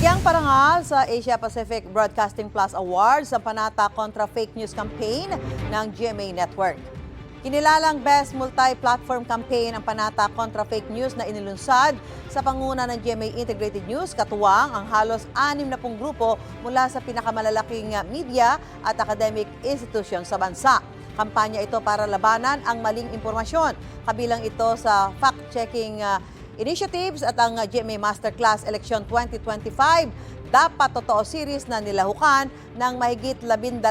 Bigyang parangal sa Asia Pacific Broadcasting Plus Awards ang panata kontra fake news campaign ng GMA Network. Kinilalang Best Multi-Platform Campaign ang panata kontra fake news na inilunsad sa panguna ng GMA Integrated News, katuwang ang halos 60 grupo mula sa pinakamalalaking media at academic institution sa bansa. Kampanya ito para labanan ang maling impormasyon. Kabilang ito sa fact-checking initiatives at ang GMA Masterclass Election 2025, Dapat Totoo series na nilahukan ng mahigit 12,000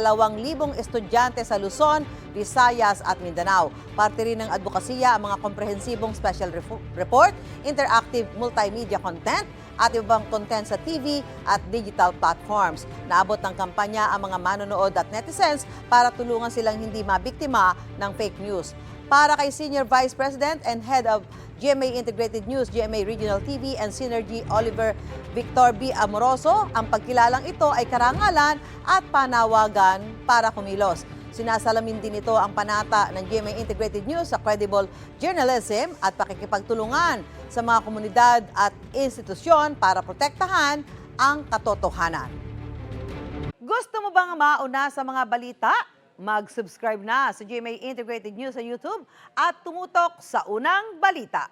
estudyante sa Luzon, Visayas at Mindanao. Parte rin ng advokasya ang mga komprehensibong special report, interactive multimedia content at ibang content sa TV at digital platforms. Naabot ng kampanya ang mga manonood at netizens para tulungan silang hindi mabiktima ng fake news. Para kay Senior Vice President and Head of GMA Integrated News, GMA Regional TV and Synergy, Oliver Victor B. Amoroso, ang pagkilalang ito ay karangalan at panawagan para kumilos. Sinasalamin din ito ang panata ng GMA Integrated News sa credible journalism at pakikipagtulungan sa mga komunidad at institusyon para protektahan ang katotohanan. Gusto mo bang mauna sa mga balita? Mag-subscribe na sa GMA Integrated News sa YouTube at tumutok sa unang balita.